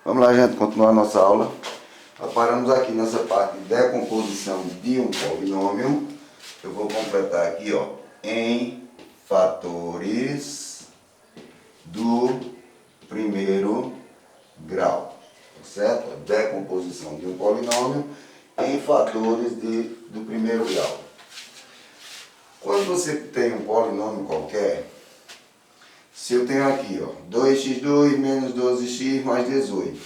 Vamos lá, gente, continuar a nossa aula. Paramos aqui nessa parte de decomposição de um polinômio. Eu vou completar aqui, ó, em fatores do primeiro grau, certo? Decomposição de um polinômio em fatores do primeiro grau. Quando você tem um polinômio qualquer, se eu tenho aqui, ó, 2x2 menos 12x mais 18,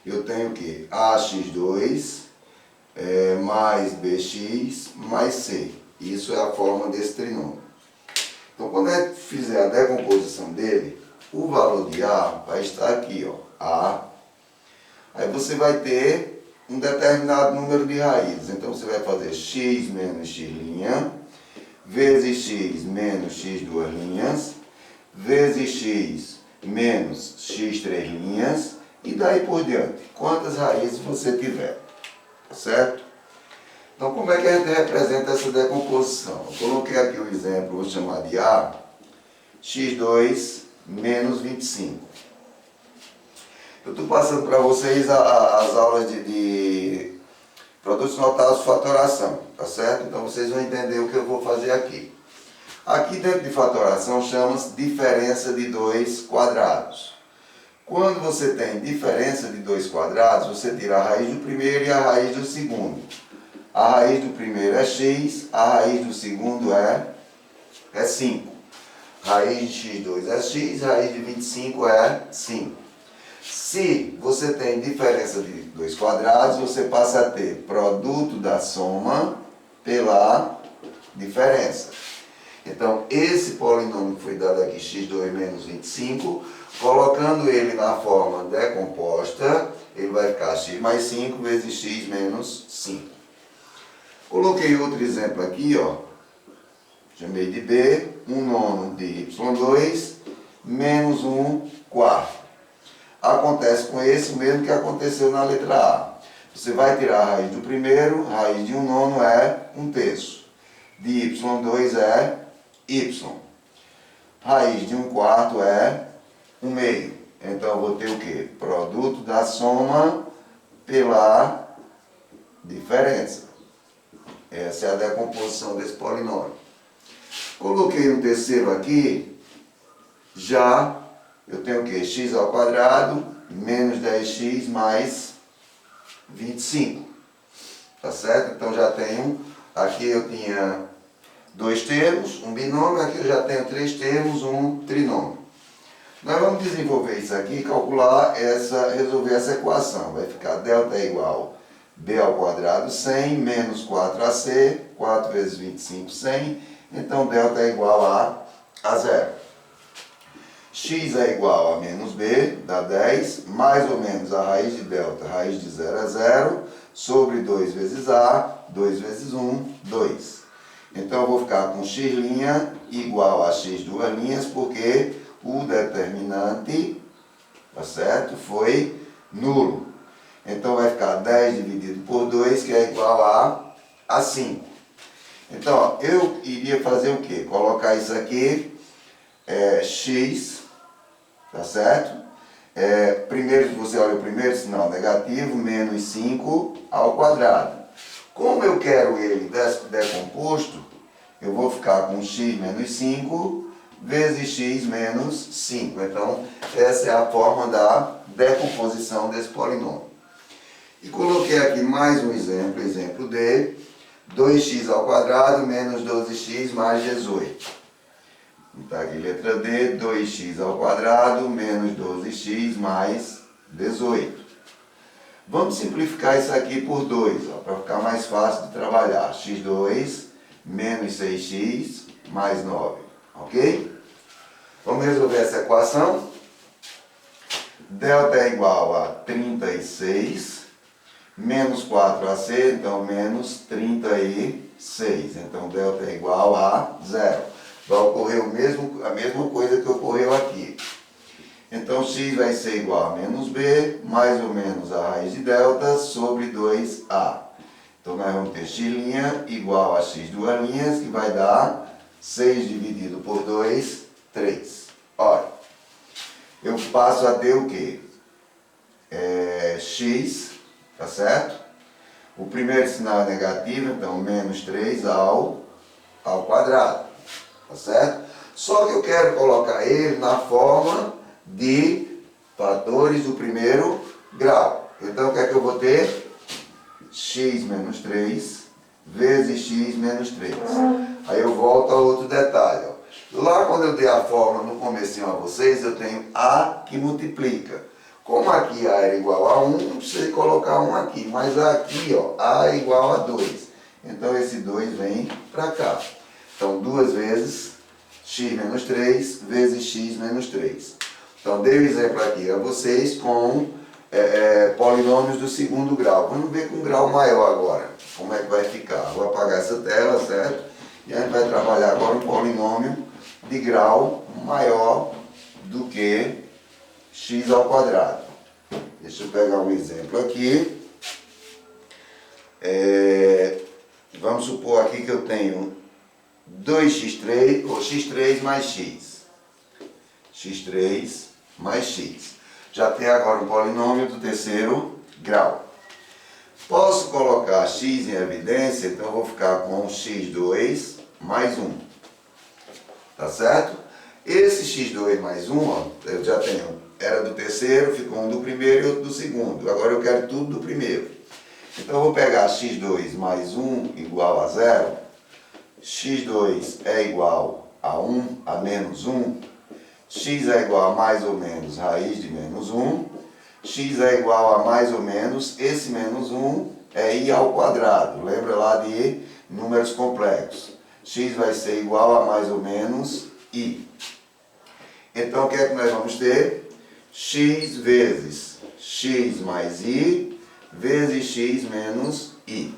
eu tenho o quê? ax2 mais bx mais c. Isso é a forma desse trinômio. Então, quando a gente fizer a decomposição dele, o valor de a vai estar aqui, ó, a. Aí você vai ter um determinado número de raízes. Então, você vai fazer x menos x' vezes x menos x duas linhas, vezes x menos x três linhas, e daí por diante, quantas raízes você tiver, certo? Então, como é que a gente representa essa decomposição? Eu coloquei aqui o exemplo, vou chamar de a, x2 menos 25. Eu estou passando para vocês as aulas de produtos notáveis de fatoração, tá certo? Então, vocês vão entender o que eu vou fazer aqui. Aqui dentro de fatoração chama-se diferença de dois quadrados. Quando você tem diferença de dois quadrados, você tira a raiz do primeiro e a raiz do segundo. A raiz do primeiro é x, a raiz do segundo é 5. Raiz de x2 é x, raiz de 25 é 5. Se você tem diferença de dois quadrados, você passa a ter produto da soma pela diferença. Então, esse polinômio que foi dado aqui, x2 menos 25, colocando ele na forma decomposta, ele vai ficar x mais 5 vezes x menos 5. Coloquei outro exemplo aqui, ó, chamei de b, 1/9 de y2 menos 1/4. Acontece com esse mesmo que aconteceu na letra A. Você vai tirar a raiz do primeiro, raiz de 1/9 é 1/3. De y2 é y. Raiz de 1/4 é 1/2. Então eu vou ter o quê? Produto da soma pela diferença. Essa é a decomposição desse polinômio. Coloquei um terceiro aqui, já eu tenho o quê? X ao quadrado menos 10x mais 25. Tá certo? Então já tenho, aqui eu tinha dois termos, um binômio, aqui eu já tenho três termos, um trinômio. Nós vamos desenvolver isso aqui e calcular resolver essa equação. Vai ficar delta é igual b ao quadrado 100 menos 4ac, 4 vezes 25, 100. Então delta é igual a 0. X é igual a menos b, dá 10, mais ou menos a raiz de delta, raiz de 0 é 0, sobre 2 vezes a, 2 vezes 1, 2. Então eu vou ficar com x' igual a x duas linhas, porque o determinante, tá certo, foi nulo. Então vai ficar 10 dividido por 2, que é igual a 5. Então, ó, eu iria fazer o quê? Colocar isso aqui, x, tá certo? Primeiro, você olha o primeiro sinal negativo, menos 5 ao quadrado. Como eu quero ele decomposto, eu vou ficar com x menos 5 vezes x menos 5. Então, essa é a forma da decomposição desse polinômio. E coloquei aqui mais um exemplo, exemplo D, 2x ao quadrado menos 12x mais 18. Então aqui letra D, 2x ao quadrado menos 12x mais 18. Vamos simplificar isso aqui por 2, para ficar mais fácil de trabalhar. x2 menos 6x mais 9, ok? Vamos resolver essa equação. Delta é igual a 36 menos 4ac, então menos 36. Então delta é igual a 0. Vai ocorrer a mesma coisa que ocorreu aqui. Então x vai ser igual a menos b, mais ou menos a raiz de delta, sobre 2a. Então nós vamos ter x' igual a x duas linhas, que vai dar 6 dividido por 2, 3. Olha, eu passo a ter o quê? x, tá certo? O primeiro sinal é negativo, então menos 3 ao quadrado, tá certo? Só que eu quero colocar ele na forma de fatores do primeiro grau. Então o que é que eu vou ter? X menos 3 vezes x menos 3. Aí eu volto a outro detalhe. Ó. Lá quando eu dei a fórmula no comecinho a vocês, eu tenho A que multiplica. Como aqui A era igual a 1, não precisa colocar 1 aqui. Mas aqui, ó, A é igual a 2. Então esse 2 vem para cá. Então 2 vezes x menos 3 vezes x menos 3. Então dei o exemplo aqui a vocês com polinômios do segundo grau. Vamos ver com um grau maior agora. Como é que vai ficar? Vou apagar essa tela, certo? E a gente vai trabalhar agora um polinômio de grau maior do que x ao quadrado. Deixa eu pegar um exemplo aqui. Vamos supor aqui que eu tenho 2x3, ou x3 mais x. x3 mais x. Já tem agora um polinômio do terceiro grau. Posso colocar x em evidência, então eu vou ficar com x2 mais 1. Tá certo? Esse x2 mais 1, ó, eu já tenho, era do terceiro, ficou um do primeiro e outro do segundo. Agora eu quero tudo do primeiro. Então eu vou pegar x2 mais 1 igual a 0. x2 é igual a 1, a menos 1. X é igual a mais ou menos raiz de menos 1. X é igual a mais ou menos, esse menos 1 é i ao quadrado. Lembra lá de números complexos. X vai ser igual a mais ou menos i. Então o que é que nós vamos ter? X vezes x mais i vezes x menos i.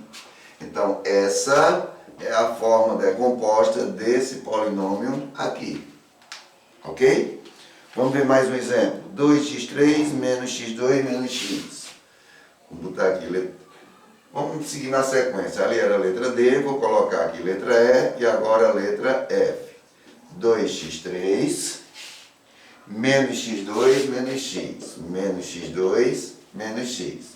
Então essa é a forma decomposta desse polinômio aqui. Ok? Vamos ver mais um exemplo. 2x3 menos x2 menos x. Vou botar aqui, vamos seguir na sequência. Ali era a letra D, vou colocar aqui letra E e agora a letra F. 2x3 menos x2 menos x. Menos x2 menos x.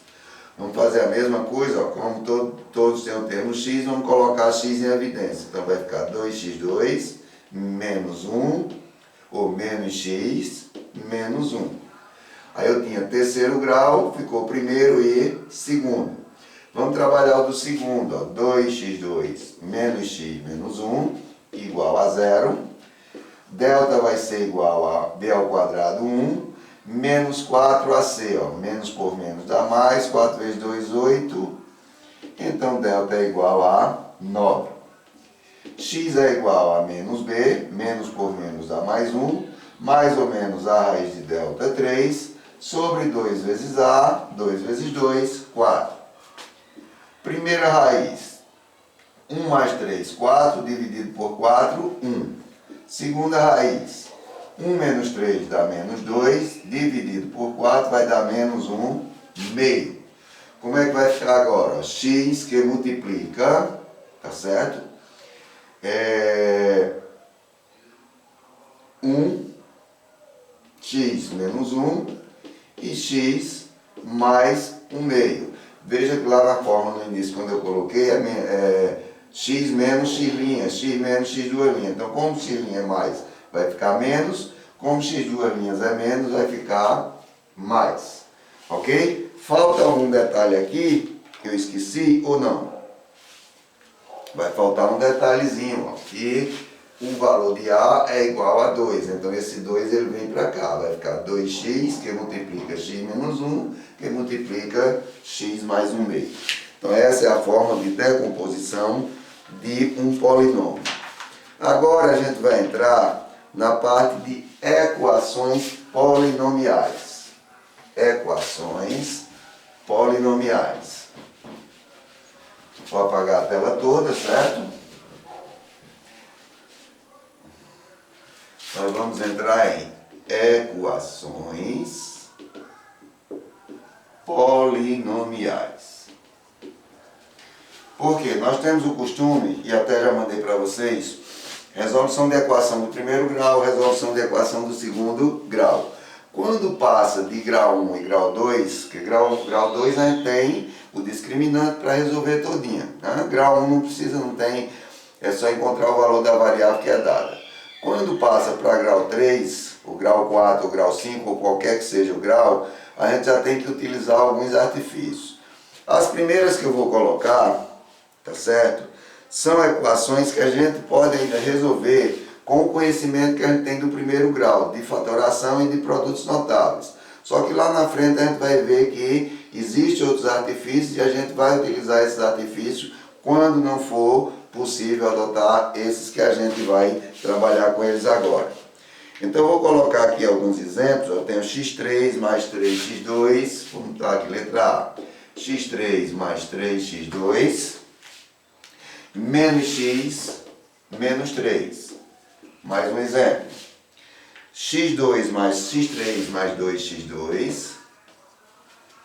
Vamos fazer a mesma coisa, ó, como todos têm o termo x, vamos colocar x em evidência. Então vai ficar 2x2 menos 1, ou menos x menos 1. Aí eu tinha terceiro grau, ficou primeiro e segundo. Vamos trabalhar o do segundo, ó, 2x2 menos x menos 1 igual a 0. Delta vai ser igual a b ao quadrado 1, menos 4ac, ó, menos por menos dá mais, 4 vezes 2, 8. Então delta é igual a 9. X é igual a menos b, menos por menos dá mais 1, mais ou menos a raiz de delta 3, sobre 2 vezes a, 2 vezes 2, 4. Primeira raiz, 1 mais 3, 4, dividido por 4, 1. Segunda raiz, 1 menos 3 dá menos 2, dividido por 4 vai dar menos 1 meio. Como é que vai ficar agora? X que multiplica, tá certo? 1x menos 1 e x mais 1 meio. Veja que lá na fórmula no início, quando eu coloquei, x menos x', x menos x2'. Então, como x' é mais, vai ficar menos. Como x2' é menos, vai ficar mais. Ok? Falta um detalhe aqui, que eu esqueci ou não? Vai faltar um detalhezinho, ó, que o valor de A é igual a 2. Então esse 2 ele vem para cá. Vai ficar 2x, que multiplica x menos 1, que multiplica x mais 1 meio. Então essa é a forma de decomposição de um polinômio. Agora a gente vai entrar na parte de equações polinomiais. Equações polinomiais. Vou apagar a tela toda, certo? Nós vamos entrar em equações polinomiais. Porque nós temos o costume, e até já mandei para vocês, resolução de equação do primeiro grau, resolução de equação do segundo grau. Quando passa de grau 1 e grau 2, que grau 2 a gente tem o discriminante para resolver todinha. Né? Grau 1 não precisa, não tem, é só encontrar o valor da variável que é dada. Quando passa para grau 3, o grau 4, o grau 5, ou qualquer que seja o grau, a gente já tem que utilizar alguns artifícios. As primeiras que eu vou colocar, tá certo? São equações que a gente pode ainda resolver com o conhecimento que a gente tem do primeiro grau, de fatoração e de produtos notáveis. Só que lá na frente a gente vai ver que existem outros artifícios e a gente vai utilizar esses artifícios quando não for possível adotar esses que a gente vai trabalhar com eles agora. Então eu vou colocar aqui alguns exemplos. Eu tenho x3 mais 3x2, vamos botar aqui letra A. x3 mais 3x2 menos x menos 3. Mais um exemplo. x2 mais x3 mais 2x2,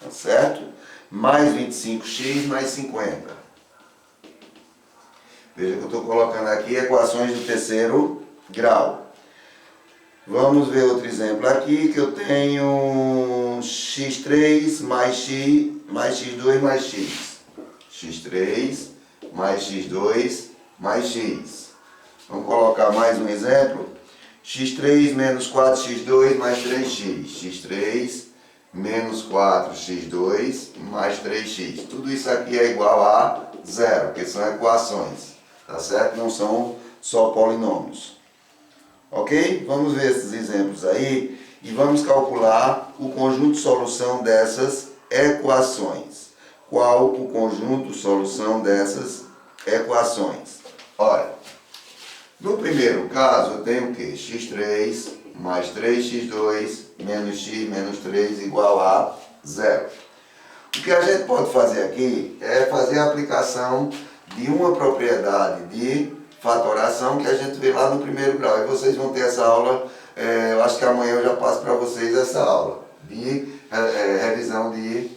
tá certo? Mais 25x mais 50. Veja que eu estou colocando aqui equações do terceiro grau. Vamos ver outro exemplo aqui, que eu tenho x3 mais x mais x2 mais x. x3 mais x2 mais x. Vamos colocar mais um exemplo. x3 menos 4x2 mais 3x. x3 menos 4x2 mais 3x. Tudo isso aqui é igual a zero, porque são equações, tá certo? Não são só polinômios. Ok? Vamos ver esses exemplos aí e vamos calcular o conjunto de solução dessas equações. Qual o conjunto de solução dessas equações? Olha, no primeiro caso eu tenho o quê? x3 mais 3x2 menos x menos 3 igual a zero. O que a gente pode fazer aqui é fazer a aplicação de uma propriedade de fatoração que a gente vê lá no primeiro grau. E vocês vão ter essa aula, eu acho que amanhã eu já passo para vocês essa aula de revisão de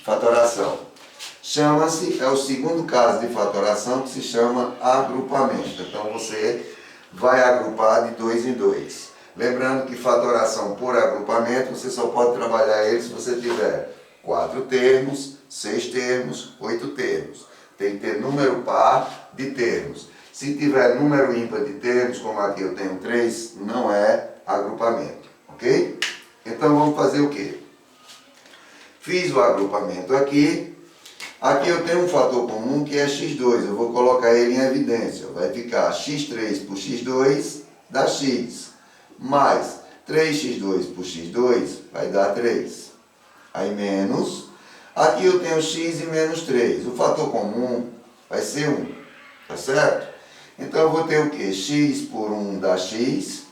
fatoração. Chama-se, é o segundo caso de fatoração que se chama agrupamento. Então você vai agrupar de 2 em 2. Lembrando que fatoração por agrupamento você só pode trabalhar ele se você tiver 4 termos, 6 termos, 8 termos. Tem que ter número par de termos. Se tiver número ímpar de termos, como aqui eu tenho 3, não é agrupamento, ok? Então vamos fazer o quê? Fiz o agrupamento aqui. Aqui eu tenho um fator comum que é x2, eu vou colocar ele em evidência. Vai ficar x3 por x2 dá x, mais 3x2 por x2 vai dar 3. Aí menos, aqui eu tenho x e menos 3, o fator comum vai ser 1, tá certo? Então eu vou ter o que? X por 1 dá x,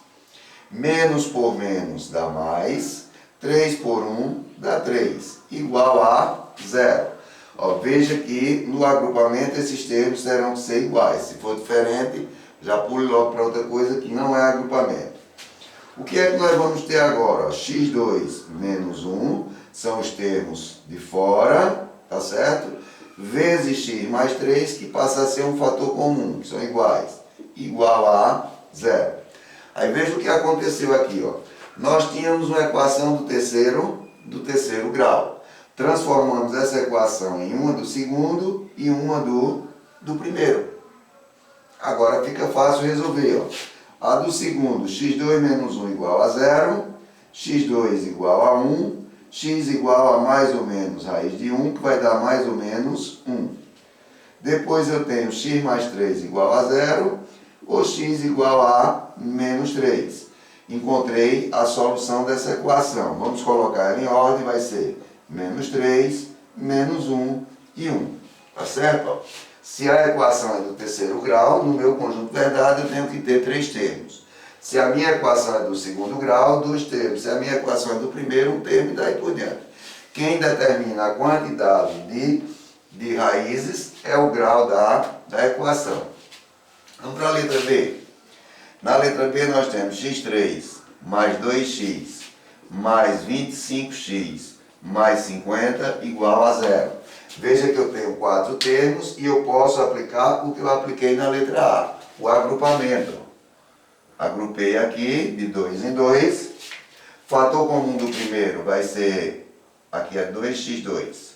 menos por menos dá mais, 3 por 1 dá 3, igual a 0. Ó, veja que no agrupamento esses termos terão que ser iguais. Se for diferente, já pule logo para outra coisa que não é agrupamento. O que é que nós vamos ter agora? Ó, x2 menos 1 são os termos de fora, tá certo? Vezes x mais 3, que passa a ser um fator comum, que são iguais, igual a 0. Aí veja o que aconteceu aqui. Ó. Nós tínhamos uma equação do terceiro grau. Transformamos essa equação em uma do segundo e uma do primeiro. Agora fica fácil resolver. Ó. A do segundo, x2 menos 1 igual a 0, x2 igual a 1, x igual a mais ou menos raiz de 1, que vai dar mais ou menos 1. Depois eu tenho x mais 3 igual a 0, ou x igual a menos 3. Encontrei a solução dessa equação. Vamos colocar ela em ordem, vai ser menos 3, menos 1 e 1. Tá certo? Ó. Se a equação é do terceiro grau, no meu conjunto verdade eu tenho que ter 3 termos. Se a minha equação é do segundo grau, 2 termos. Se a minha equação é do primeiro, 1 termo e daí por diante. Quem determina a quantidade de raízes é o grau da equação. Vamos para a letra B. Na letra B nós temos x3 mais 2x mais 25x mais 50 igual a 0. Veja que eu tenho 4 termos e eu posso aplicar o que eu apliquei na letra A, o agrupamento. Agrupei aqui de 2 em 2, Fator comum do primeiro vai ser, aqui é 2x2.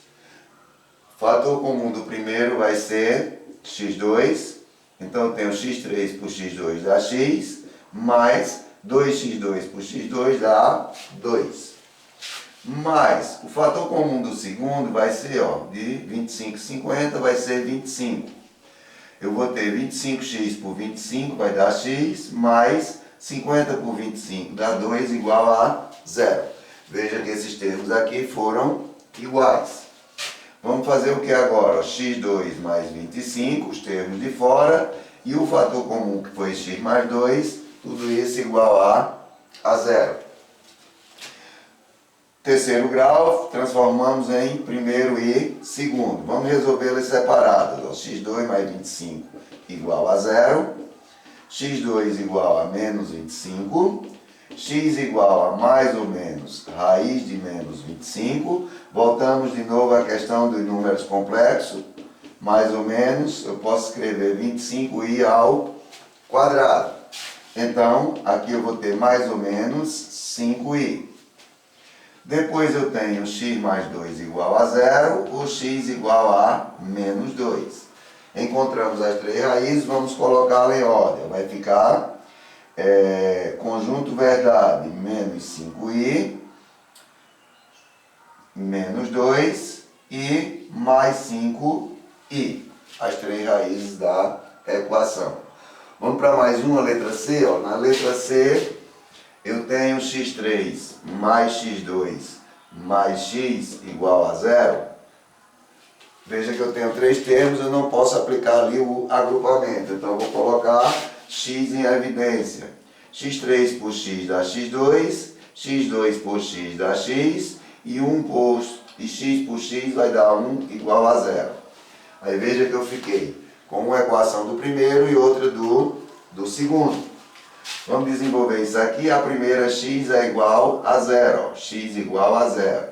Fator comum do primeiro vai ser x2. Então eu tenho x3 por x2 dá x, mais 2x2 por x2 dá 2. Mas o fator comum do segundo vai ser, ó, de 25 e 50 vai ser 25. Eu vou ter 25x por 25 vai dar x, mais 50 por 25 dá 2 igual a 0. Veja que esses termos aqui foram iguais. Vamos fazer o que agora? x2 mais 25, os termos de fora, e o fator comum que foi x mais 2, tudo isso igual a 0. Terceiro grau, transformamos em primeiro e segundo. Vamos resolvê-los separados. x2 mais 25 igual a 0, x2 igual a menos 25, x igual a mais ou menos raiz de menos 25. Voltamos de novo à questão dos números complexos. Mais ou menos, eu posso escrever 25i ao quadrado. Então, aqui eu vou ter mais ou menos 5i. Depois eu tenho x mais 2 igual a 0, ou x igual a menos 2. Encontramos as três raízes, vamos colocá-las em ordem. Vai ficar conjunto verdade menos 5i, menos 2 e mais 5i. As três raízes da equação. Vamos para mais uma, letra C. Ó. Na letra C, eu tenho x3 mais x2 mais x igual a 0. Veja que eu tenho três termos, eu não posso aplicar ali o agrupamento. Então eu vou colocar x em evidência. x3 por x dá x2, x2 por x dá x, e 1 por x por x vai dar 1 igual a 0. Aí veja que eu fiquei com uma equação do primeiro e outra do segundo. Vamos desenvolver isso aqui. A primeira, x é igual a 0. Ó. X igual a 0.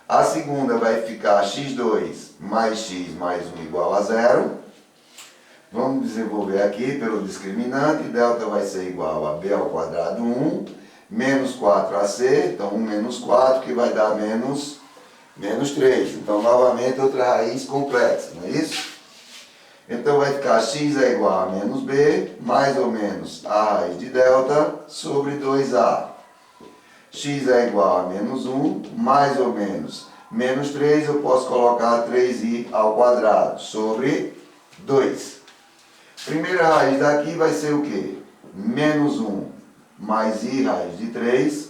A segunda vai ficar x2 mais x mais 1 igual a 0. Vamos desenvolver aqui pelo discriminante. Delta vai ser igual a b ao quadrado 1, menos 4ac. Então 1 menos 4 que vai dar menos 3. Então novamente outra raiz complexa, não é isso? Então vai ficar x é igual a menos b, mais ou menos a raiz de delta, sobre 2a. X é igual a menos 1, mais ou menos menos 3, eu posso colocar 3i ao quadrado, sobre 2. Primeira raiz daqui vai ser o quê? Menos 1 mais i raiz de 3,